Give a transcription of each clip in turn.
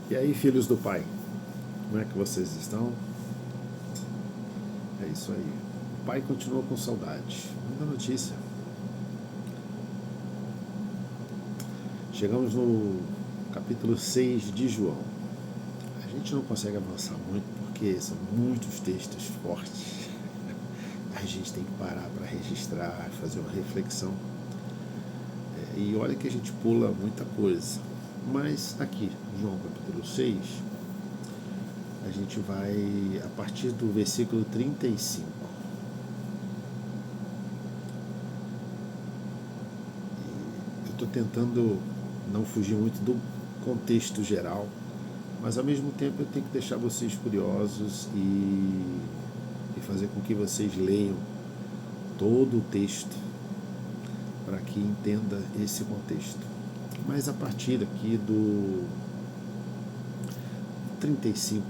E aí, filhos do Pai, como é que vocês estão? É isso aí. O Pai continua com saudade. Muita notícia. Chegamos no capítulo 6 de João. A gente não consegue avançar muito porque são muitos textos fortes. A gente tem que parar para registrar, fazer uma reflexão. E olha que a gente pula muita coisa. Mas aqui, João capítulo 6, a gente vai a partir do versículo 35. Eu estou tentando não fugir muito do contexto geral, mas ao mesmo tempo eu tenho que deixar vocês curiosos e fazer com que vocês leiam todo o texto para que entenda esse contexto. Mas a partir aqui do 35,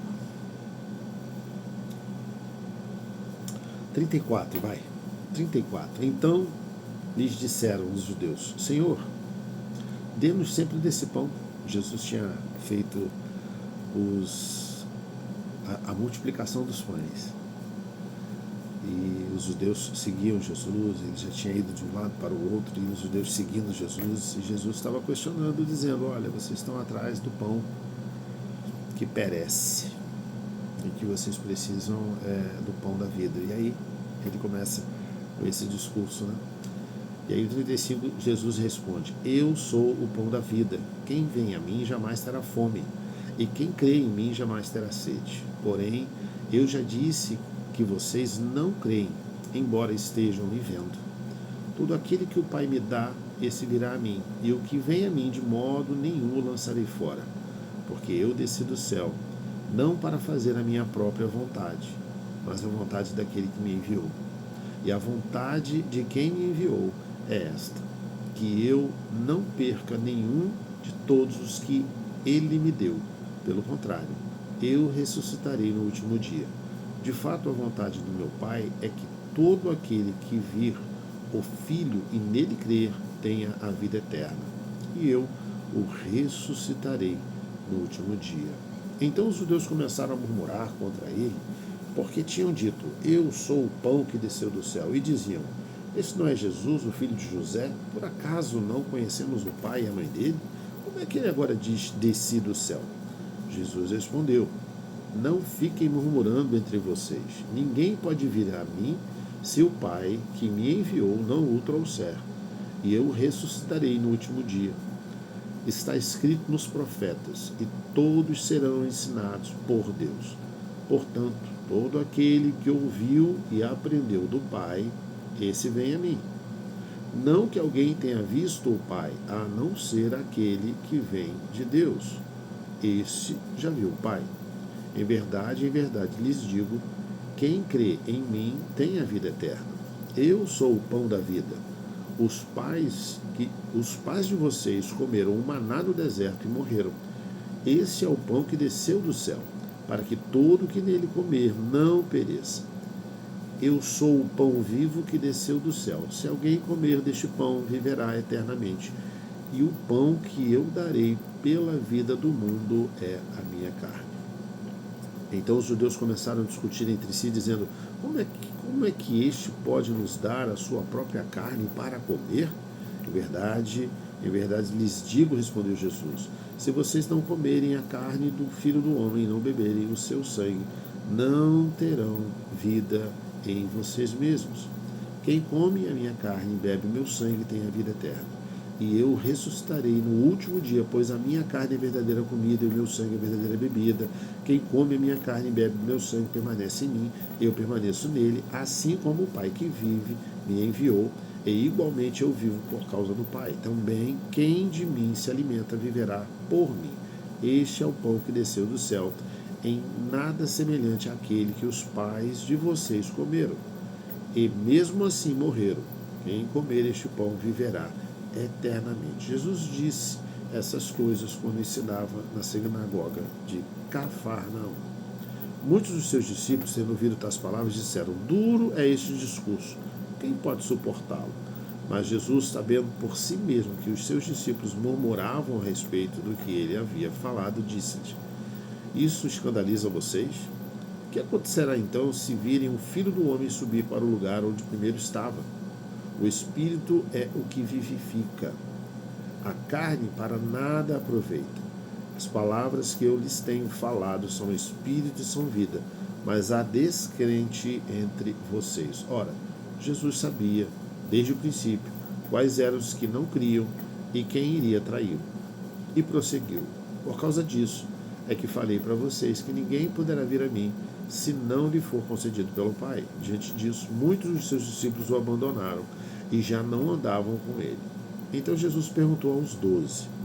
34, vai. 34. Então lhes disseram os judeus: Senhor, dê-nos sempre desse pão. Jesus tinha feito a multiplicação dos pães. E os judeus seguiam Jesus, ele já tinha ido de um lado para o outro, e os judeus seguindo Jesus, e Jesus estava questionando, dizendo: olha, vocês estão atrás do pão que perece, e que vocês precisam do pão da vida. E aí ele começa com esse discurso, né? E aí, no 35, Jesus responde: eu sou o pão da vida. Quem vem a mim jamais terá fome, e quem crê em mim jamais terá sede. Porém, eu já disse que vocês não creem, embora estejam me vendo. Todo aquele que o Pai me dá, esse virá a mim, e o que vem a mim, de modo nenhum o lançarei fora. Porque eu desci do céu, não para fazer a minha própria vontade, mas a vontade daquele que me enviou. E a vontade de quem me enviou é esta: que eu não perca nenhum de todos os que ele me deu. Pelo contrário, eu ressuscitarei no último dia. De fato, a vontade do meu Pai é que todo aquele que vir o Filho e nele crer tenha a vida eterna. E eu o ressuscitarei no último dia. Então os judeus começaram a murmurar contra ele, porque tinham dito: eu sou o pão que desceu do céu. E diziam: esse não é Jesus, o filho de José? Por acaso não conhecemos o pai e a mãe dele? Como é que ele agora diz: desci do céu? Jesus respondeu: não fiquem murmurando entre vocês. Ninguém pode vir a mim se o Pai que me enviou não o trouxer. E eu o ressuscitarei no último dia. Está escrito nos profetas: e todos serão ensinados por Deus. Portanto, todo aquele que ouviu e aprendeu do Pai, esse vem a mim. Não que alguém tenha visto o Pai, a não ser aquele que vem de Deus. Este já viu o Pai. Em verdade, lhes digo: quem crê em mim tem a vida eterna. Eu sou o pão da vida. Os pais de vocês comeram o maná no deserto e morreram. Esse é o pão que desceu do céu, para que todo que nele comer não pereça. Eu sou o pão vivo que desceu do céu. Se alguém comer deste pão, viverá eternamente. E o pão que eu darei pela vida do mundo é a minha carne. Então os judeus começaram a discutir entre si, dizendo: como é que este pode nos dar a sua própria carne para comer? Em verdade lhes digo, respondeu Jesus: se vocês não comerem a carne do Filho do Homem e não beberem o seu sangue, não terão vida em vocês mesmos. Quem come a minha carne e bebe o meu sangue tem a vida eterna. E eu ressuscitarei no último dia, pois a minha carne é verdadeira comida e o meu sangue é verdadeira bebida. Quem come a minha carne e bebe o meu sangue permanece em mim, eu permaneço nele, assim como o Pai que vive me enviou, e igualmente eu vivo por causa do Pai. Também quem de mim se alimenta viverá por mim. Este é o pão que desceu do céu, em nada semelhante àquele que os pais de vocês comeram, e mesmo assim morreram. Quem comer este pão viverá eternamente. Jesus disse essas coisas quando ensinava na sinagoga de Cafarnaum. Muitos dos seus discípulos, tendo ouvido tais palavras, disseram: duro é este discurso, quem pode suportá-lo? Mas Jesus, sabendo por si mesmo que os seus discípulos murmuravam a respeito do que ele havia falado, disse-lhes: Isso escandaliza vocês? O que acontecerá então se virem o Filho do Homem subir para o lugar onde primeiro estava? O Espírito é o que vivifica. A carne para nada aproveita. As palavras que eu lhes tenho falado são espírito e são vida, mas há descrente entre vocês. Ora, Jesus sabia, desde o princípio, quais eram os que não criam e quem iria traí-lo. E prosseguiu: Por causa disso é que falei para vocês que ninguém poderá vir a mim se não lhe for concedido pelo Pai. Diante disso, muitos dos seus discípulos o abandonaram e já não andavam com ele. Então Jesus perguntou aos 12: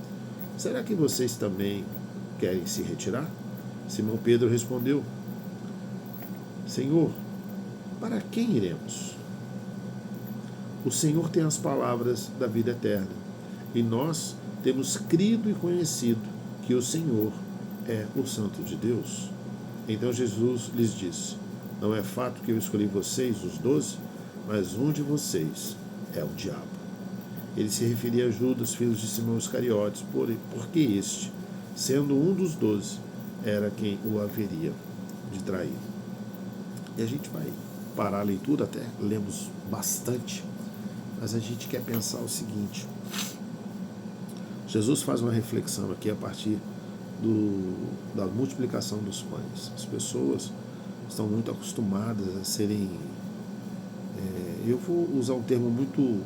Será que vocês também querem se retirar? Simão Pedro respondeu: Senhor, para quem iremos? O Senhor tem as palavras da vida eterna, e nós temos crido e conhecido que o Senhor é o Santo de Deus. Então Jesus lhes disse: Não é fato que eu escolhi vocês, os 12, mas um de vocês é o diabo. Ele se referia a Judas, filho de Simão Iscariotes, porque este, sendo um dos 12, era quem o haveria de trair. E a gente vai parar a leitura, até lemos bastante, mas a gente quer pensar o seguinte: Jesus faz uma reflexão aqui a partir da multiplicação dos pães. As pessoas estão muito acostumadas a serem, eu vou usar um termo muito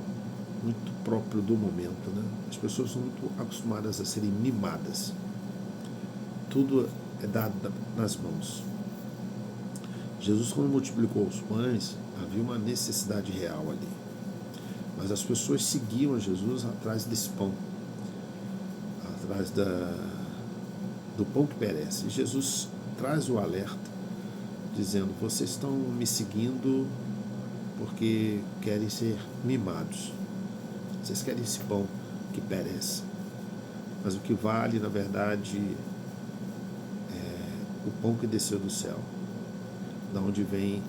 próprio do momento, né? As pessoas são muito acostumadas a serem mimadas. Tudo é dado nas mãos. Jesus, quando multiplicou os pães, havia uma necessidade real ali. Mas as pessoas seguiam a Jesus atrás desse pão, atrás do pão que perece. E Jesus traz o alerta, dizendo: vocês estão me seguindo porque querem ser mimados. Vocês querem esse pão que perece. Mas o que vale, na verdade, é o pão que desceu do céu, da onde vem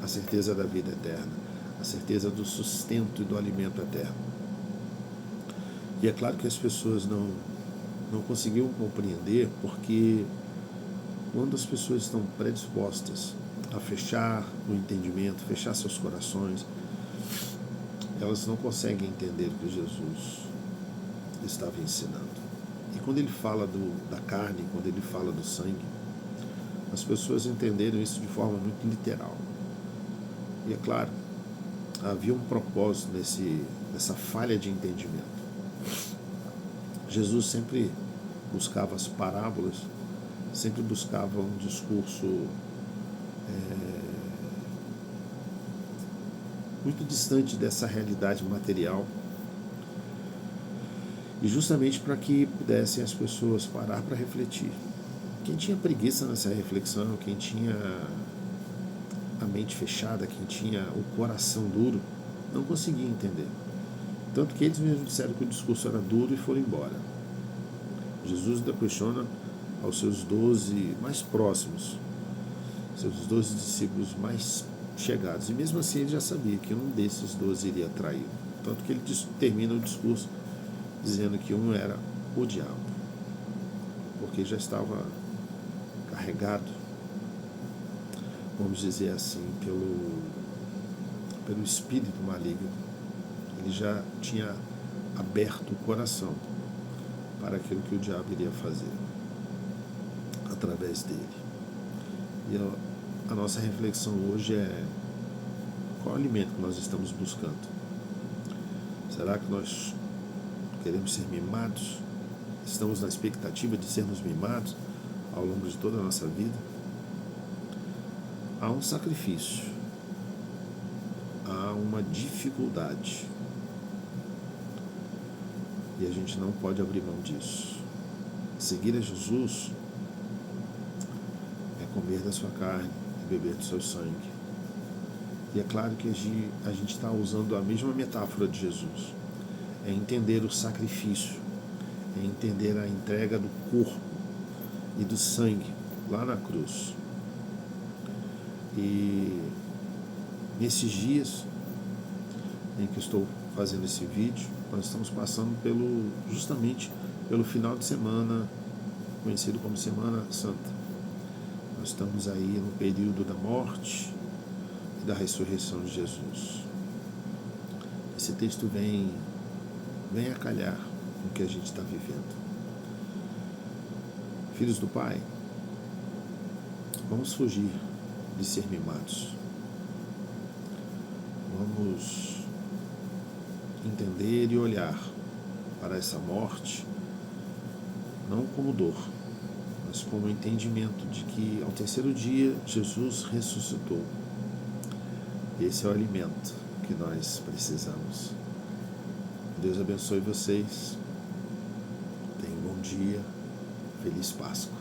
a certeza da vida eterna, a certeza do sustento e do alimento eterno. E é claro que as pessoas não conseguiam compreender, porque quando as pessoas estão predispostas a fechar o entendimento, fechar seus corações, elas não conseguem entender o que Jesus estava ensinando. E quando ele fala da carne, quando ele fala do sangue, as pessoas entenderam isso de forma muito literal. E é claro, havia um propósito nessa falha de entendimento. Jesus sempre buscava as parábolas, sempre buscava um discurso muito distante dessa realidade material, e justamente para que pudessem as pessoas parar para refletir. Quem tinha preguiça nessa reflexão, quem tinha a mente fechada, quem tinha o coração duro, não conseguia entender. Tanto que eles mesmos disseram que o discurso era duro e foram embora. Jesus ainda questiona aos seus 12 mais próximos, seus 12 discípulos mais chegados. E mesmo assim ele já sabia que um desses 12 iria traí-lo. Tanto que ele termina o discurso dizendo que um era o diabo, porque já estava carregado, vamos dizer assim, pelo espírito maligno. Ele já tinha aberto o coração para aquilo que o diabo iria fazer através dele. E a nossa reflexão hoje é: qual alimento que nós estamos buscando? Será que nós queremos ser mimados? Estamos na expectativa de sermos mimados ao longo de toda a nossa vida? Há um sacrifício, há uma dificuldade, e a gente não pode abrir mão disso. Seguir a Jesus é comer da sua carne e beber do seu sangue. E é claro que a gente está usando a mesma metáfora de Jesus. É entender o sacrifício, é entender a entrega do corpo e do sangue lá na cruz. E nesses dias em que estou fazendo esse vídeo, nós estamos passando justamente pelo final de semana, conhecido como Semana Santa. Nós estamos aí no período da morte e da ressurreição de Jesus. Esse texto vem a calhar com o que a gente está vivendo. Filhos do Pai, vamos fugir de ser mimados. Vamos entender e olhar para essa morte não como dor, mas como entendimento de que ao terceiro dia Jesus ressuscitou. Esse é o alimento que nós precisamos. Deus abençoe vocês. Tenham um bom dia. Feliz Páscoa.